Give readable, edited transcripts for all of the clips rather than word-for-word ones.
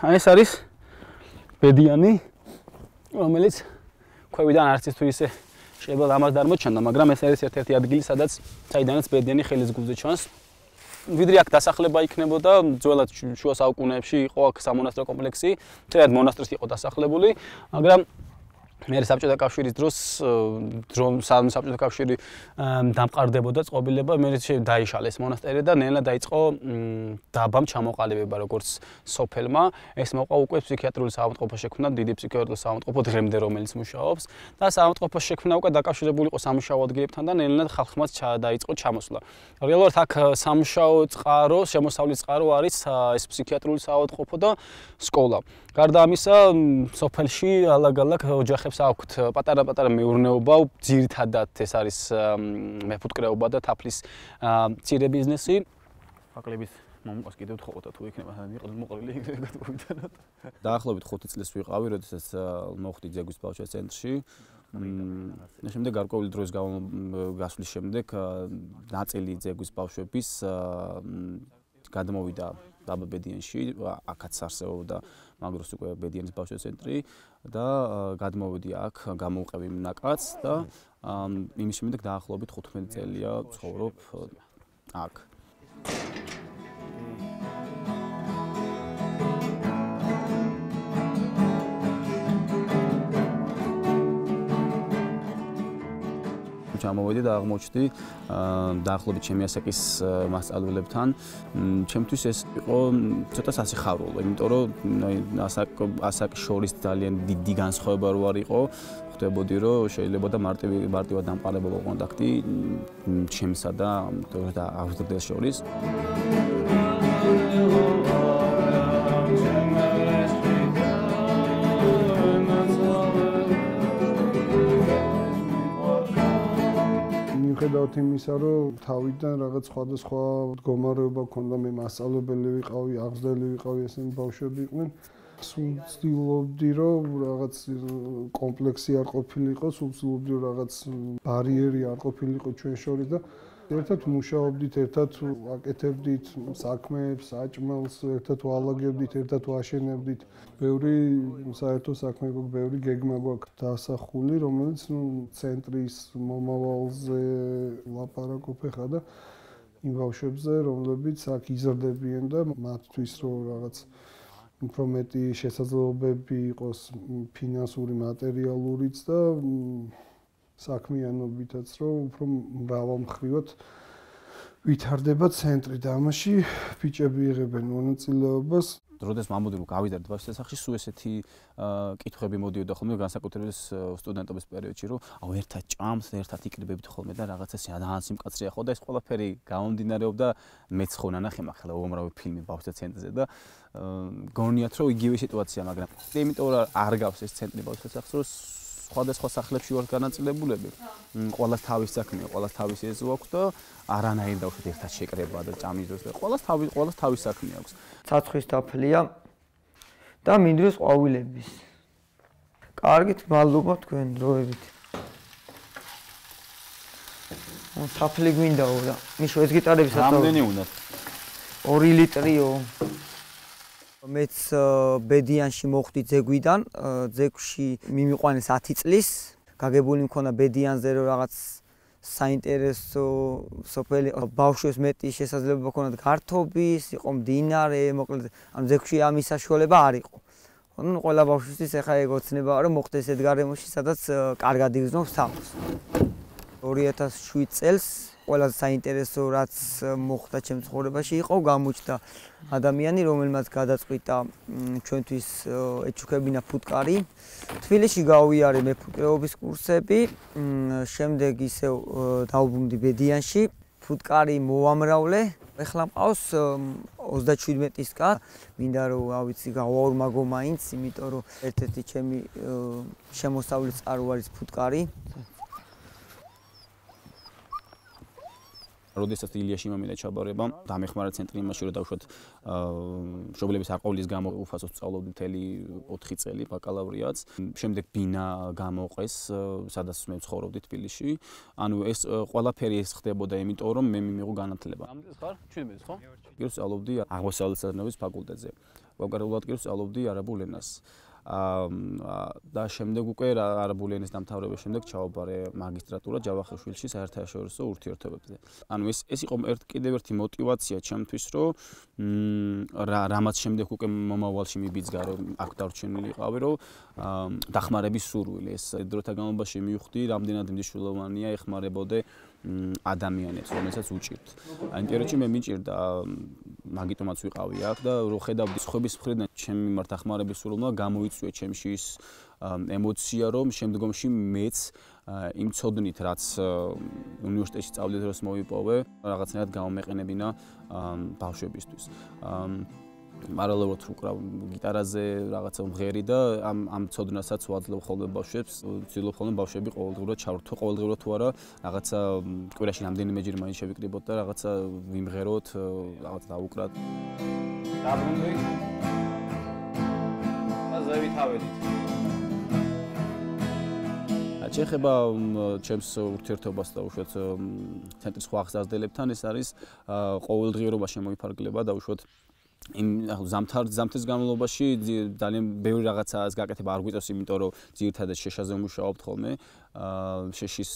ეს არის ბედიანი, რომელიც ქვევიდან არც ის თუ ისე შეიძლება ლამაზ დამოჩნდა, მაგრამ ეს არის ერთ-ერთი ადგილი, საიდანაც ბედიანი ხელის გულზე ჩანს. ვიდრე აქ დასახლება იქნებოდა, ძველად შუა საუკუნეებში იყო აქ სამონასტრო კომპლექსი, თერად მონასტრის იყო დასახლებული, მაგრამ მე საბჭოთა კავშირის დროს საბჭოთა კავშირი დამყარდებოდა წყობილება, მე დაიშალეს მონასტერი და ნელა დაიწყო დაბამ ჩამოყალიბება როგორც სოფელმა. ეს მოყვა უკვე ფსიქიატრიული საავადმყოფო შექმნა, დიდი ფსიქიატრიული საავადმყოფო დღემდე რომელიც მუშაობს და საავადმყოფო შექმნა უკვე დაკავშირებული იყო სამუშაო ადგილებთან და ნელა ხალხმაც დაიწყო ჩამოსვლა. რეალურად აქ სამუშაო წყარო, შემოსავლის წყარო არის ეს ფსიქიატრიული საავადმყოფო და სკოლა. გარდა ამისა, სოფელში ალაგ-ალაგ ოჯახებს აქვთ პატარა-პატარა მეურნეობა, ძირითადად ეს არის მეფუტკრეობა და თაფლის მცირე ბიზნესი. ფაკლების მომყავს კიდევ თხოვდა თუ იქნება იყოთ მოყოლილი გადმოვიდანოთ. დაახლოებით 5 წლის ვიყავი, როდესაც მოხვდი ძეგვის ბავშვთა ცენტრში. შემდეგ გარკვეული დროის გასვლის შემდეგ ნაწილი ძეგვის ბავშვების გადმოვიდა დაბა ბედიანში, აქაც არსებობდა მაგროს უკვე ბედიანის ბავშვთა ცენტრი და გადმოვედი აქ, გამოვყევი ნაკადს და იმის შემდეგ დაახლოებით 15 წელია ცხოვრობ აქ. ჩამოვედი და აღმოჩნდი დაახლოებით ჩემი ასაკის მასწავლებლებთან. ჩემთვის ეს იყო ცოტა სასიხარულო, იმიტომ რომ ასაკის შორის ძალიან დიდი განსხვავება რო არ იყო, ხვდებოდი რომ შეიძლება და მარტივად დამყარებულიყო კონტაქტი ჩემსა და აღზრდელს შორის. მიუხედავად იმისა, რომ თავიდან რაღაც სხვადასხვა მდგომარეობა ჰქონდა, მე მასწავლებელი ვიყავი, აღზრდელი ვიყავი, ესენი ბავშვები იყვნენ. სულ ვცდილობდი, რომ რაღაც კომპლექსი არ ყოფილიყო, სულ ვცდილობდი, რომ რაღაც ბარიერი არ ყოფილიყო ჩვენ შორის და ერთად მუშაობდით, ერთად ვაკეთებდით საქმეებს, საჭმელს, ერთად ვალაგებდით, ერთად ვაშენებდით. ბევრი საერთო საქმე გვაქვს, ბევრი გეგმა გვაქვს დასახული, რომელიც ცენტრის მომავალზე ლაპარაკობ ხა და იმ ბავშვებზე, რომლებიც აქ იზრდებიან და მათთვის რომ რაღაც უფრო მეტი შესაძლებლობები იყოს ფინანსური, მატერიალურიც და საქმიანობითაც, რომ უფრო მრავალმხრივად ვითარდება ცენტრი და ამაში ბიჭები იღებენ მონაწილეობას. როდესაც მამოდი რომ გავიდარდ ბავშვთა სახლში, სულ ესეთი კითხვები მოდიოდა ხოლმე განსაკუთრებით სტუდენტობის პერიოდში, რომ ერთად ჭამს, ერთად იკრიბებით ხოლმე და რაღაცა ძალიან სიმკაცრეა ხო და ეს ყველაფერი გამომდინარეობდა მეც ხო ნანახი მაგხლა უამრავი ფილმი ბავშვთა ცენტრზე და გონიათ რომ იგივე სიტუაცია, მაგრამ იმიტომ რომ არ გავს ეს ცენტრი ბავშვთა სახლს, რომ სხვადასხვა სახლებში ვართ განაწილებულები. ყველას თავის საქმეა, ყველას თავისი ეზო აქვს და არანაირ დავუშვათ ერთად შეკრება და ჭამის დროს და ყველას თავის საქმე აქვს. ცაცხვის თაფლია და მინდვრის ყვავილების. კარგით, მადლობა თქვენ დროებით. თაფლი გვინდაო და მიშო ეს გიტარები საერთოდ რამდენი უნდა? 2 ლიტრიო. მეც ბედიანში მოხვდი ძეგვიდან, ძეგვში მიმიყვანეს 10 წლის, გაგებული მქონა ბედიანზე რომ რაღაც საინტერესო სოფელი ბავშვებს მეტი შესაძლებლობა ჰქონდათ გართობის, იყო მდინარე, მოკლედ ამ ძეგვში ამის საშუალება არ იყო. ნუ ყველა ბავშვისთვის ეხა ეგ ოცნება რომ მოხდეს ეს გარემოში, სადაც კარგად იგრძნობს თავს. 2007 წელს ყველაზე საინტერესო რაც მოხდა ჩემს ცხოვრებაში იყო გამოჩნდა ადამიანი, რომელმაც გადაწყვიტა ჩვენთვის ეჩუქებინა ფუტკარი. თბილისში გავიარე მეფუტკრეობის კურსები, შემდეგ ისევ დავბრუნდი ბედიანში, ფუტკარი მოვამრავლე. ეხლა მყავს 37-ისკა, მინდა რომ ავიცი გავაორმაგო მაინც, იმიტომ რომ ერთ-ერთი ჩემი შემოსავლის წყარო არის ფუტკარი. როდესაც ილიაში მომიდა ჩაბარება, დამეხმარა ცენტრი იმაში, რომ დავუშვათ მშობლების აყოლის გამო უფასოდ სწავლობდი მთელი 4 წელი ბაკალავრიატს. შემდეგ ბინა გამოყეს, სადაც მე ვცხოვრობდი თბილისში. ანუ ეს ყველაფერი ეს ხდებოდა, იმიტომ რომ მე მიმიღო განათლება. რამდენი ხარ? 17 ხო? იგივე სწავლობდი აღმოსავლეთ საზნაობის ფაკულტეტზე. კვლავ კი ვსწავლობდი არაბულ ენას. და შემდეგ უკვე არაბული ენის დამთავრების შემდეგ ჩავაბარე მაგისტრატურა ჯავახიშვილში საერთაშორისო ურთიერთობებზე. ანუ ეს იყო კიდევ ერთი мотиваცია ჩემთვის, რომ რამაც შემდეგ უკვე მომავალში მიბიძგა, რომ აქ დარჩენილიყავი, რომ დახმარების სურვილი ეს დროთა განმავლობაში მივხვდი, რამდენად მნიშვნელოვანია ეხმარებოდე ადამიანებს, რომელსაც უჭირთ. აი იმ პერიოდში მე მიჭირდა მაგიტომაც ვიყავი აქ და რო ხედავდი სხვების მხრიდან ჩემი მიმართ დახმარების სურვილმა გამოიწვია ჩემში ის ემოცია, რომ შემდგომში მეც იმ ცოდნით, რაც უნივერსიტეტში სწავლის დროს მოვიპოვე, რაღაცნაირად გამომეყენებინა ბავშვებისთვის. Parallelურად ვუკრავ გიტარაზე რაღაცა მღერი და ამ ცოდნასაც ვაძლევ ხოლმე ბავშვებს, ვცდილობ ხოლმე ბავშვები ყოველდღიურად ჩავრთო, ყოველდღიურად თუ არა, რაღაცა კვირაში რამდენიმეჯერ მაინც შევიკრიბოთ და რაღაცა ვიმღეროთ, რაღაცა დავუკრათ. დაბრუნდი. და ზევითავედით. ჩეხება ჩემს ურთიერთობას და უშუალოდ ცენტრის სხვა აღზრდებლებთან ეს არის ყოველდღიურობა შემოიფარგლება და უშუალოდ იმ ზამთრის განმავლობაში ძალიან ბევრი რაღაცას გაკეთება არ გვიწევს, იმიტომ რომ ძირითადად შეშაზე ვმუშაობთ ხოლმე, შეშის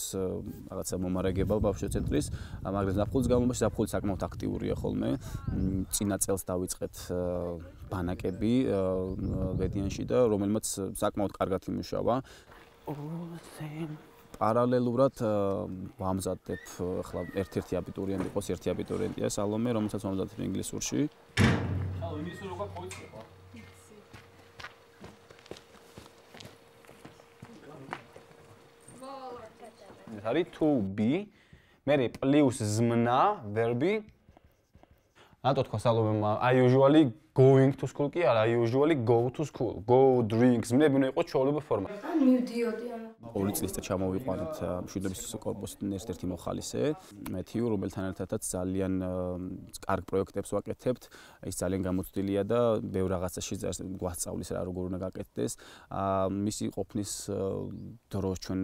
რაღაცა მომარაგება ბავშვთა ცენტრის, მაგრამ ზაფხულის განმავლობაში ზაფხული საკმაოდ აქტიურია ხოლმე. წინა წელს დავიწყეთ ბანაკები ბედიანში და რომელმაც საკმაოდ კარგად იმუშავა. Parallelურად ვამზადებ ახლა ერთ-ერთი აბიტურიენტი იყოს, ერთი აბიტურიენტია სალომე, რომელსაც ვამზადებ ინგლისურში. Hallo, ინგლისური როგორ მოიწება? ეს არის to be, მერე პლუს ზმნა, verbi. რატო თქვა სალომემ I usually going to school კი არა, I usually go to school. Go drink, ზმნები უნდა იყოს ჩვეულებრივი ფორმა. მივდიოდი ანუ 2 წლის წინ ჩამოვიყვანეთ მშვიდობის კორპუსიდან ერთ-ერთი მოხალისე, მეთიუ, რომელთან ერთადაც ძალიან კარგ პროექტებს ვაკეთებთ. ის ძალიან გამოცდილია და ბევრ რაღაცაში გვასწავლის რა როგორ უნდა გაკეთდეს. მისი ყოფნის დროს ჩვენ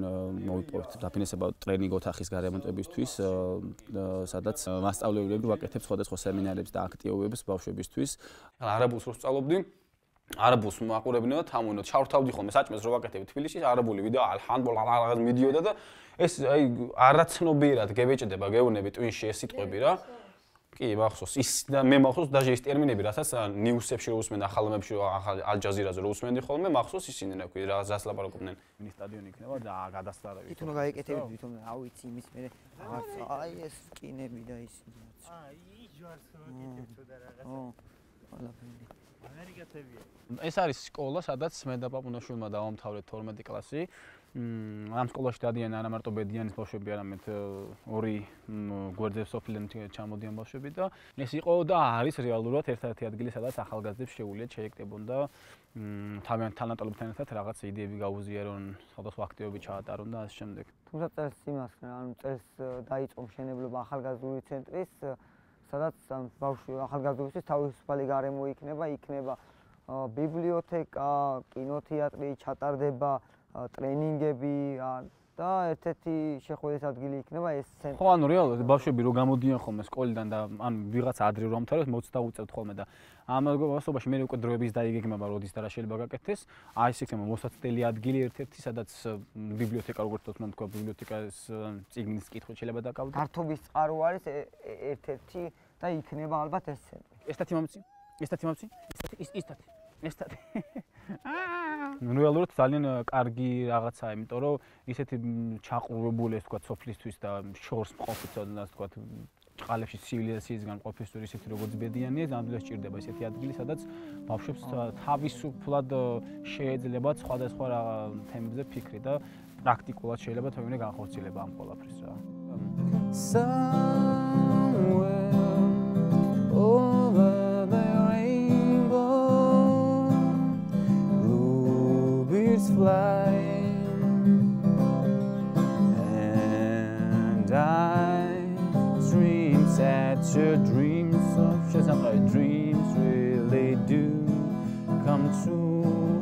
მოვიპოვეთ დაფინანსება ტრენინგ ოთახის გარემონტებისთვის, სადაც მასწავლებლები ვაკეთებთ სხვადასხვა სემინარებს და აქტივობებს ბავშვებისთვის. არაბულს რო ვსწავლობდი არაბულს მაყურებდნენ და თამონოდ ჩავრთავდი ხოლმე საჭმელს რო ვაკეთებდი თბილისში არაბული ვიდეო ალჰამდულილlah რაღაც მიდიოდა და ეს აი არაცნობიერად გებეჭდება გეუბნები ტვინში ეს სიტყვები რა კი მახსოვს ის და მე მახსოვს დაჟე ის ტერმინები რასაც ნიუსებში რო უსმენ ახალმებში ახალ ალ-ჯაზირაზე რო უსმენდი ხოლმე მახსოვს ისინი რა ქვია რა ზასლაპარაკობდნენ მის სტადიონი იქნება და გადასწარავი თვითონ გაიკეთებდი თვითონ რა ვიცი იმის მე აი ეს სკინები და ისინი აი ჯვარს რო გიკეთებდო და რაღაცა ეს არის სკოლა, სადაც მე და პაპუნაშვილმა დავამთავრეთ 12 კლასი. ამ სკოლაში დადიან არა მარტო ბედიანის ბავშვები, არამედ ორი გვერდზე სოფლიდან ჩამოდიან ბავშვები და ეს იყო და არის რეალურად ერთ-ერთი ადგილი, სადაც ახალგაზრდებს შეუძლიათ შეეკრიბონ და თავიანთ თანატოლებთან ერთად რაღაც იდეები გაუზიარონ, სხვადასხვა აქტივობები ჩაატარონ და ამ შემდეგ. თუმცა წელს იმას, ანუ წელს დაიწყო მშენებლობა ახალგაზრდული ცენტრის სადაც ბავშვი ახალგაზრდობისთვის თავისუფალი გარემო იქნება ბიბლიოთეკა, კინოთეატრი, ჩატარდება ტრენინგები და ერთ-ერთი შეხვედრის ადგილი იქნება ეს ცენტრი. ხო, ანუ რეალურად ბავშვები რო გამოდიან ხოლმე სკოლიდან და ან ვიღაც ადრე რო ამთავრებს მოცდა უწევთ ხოლმე და ამ ასობაში მე უკვე დროების დაიგეგმება როდის და რა შეიძლება გაკეთდეს. აი ეს იქნება მოსაცდელი ადგილი ერთ-ერთი, სადაც ბიბლიოთეკა როგორც თქმა თქვა ბიბლიოთეკას წიგნის კითხვით შეიძლება დაკავდეთ. გართობის წყარო არის ერთ-ერთი და იქნება ალბათ ეს ცენტრი. ესეთი მომცი? ესეთი. რეალურად ძალიან კარგი რაღაცაა, იმიტომ რომ ისეთი ჩაყურებული ეს თქვა სოფლისთვის და შორს მყოფით და თქვა წყალებში ცივილიზაციისგან მყოფისთვის ისეთი როგორც ბედიანია, ნამდვილად სჭირდება ესეთი ადგილი, სადაც ბავშვებს თავისუფლად შეეძლებათ სხვადასხვა თემებზე ფიქრი და პრაქტიკულად შეიძლება თვითონ განხორციელება ამ ყველაფრის რა. Over the rainbow, bluebirds fly, and I dream such your dreams of dreams really do come true.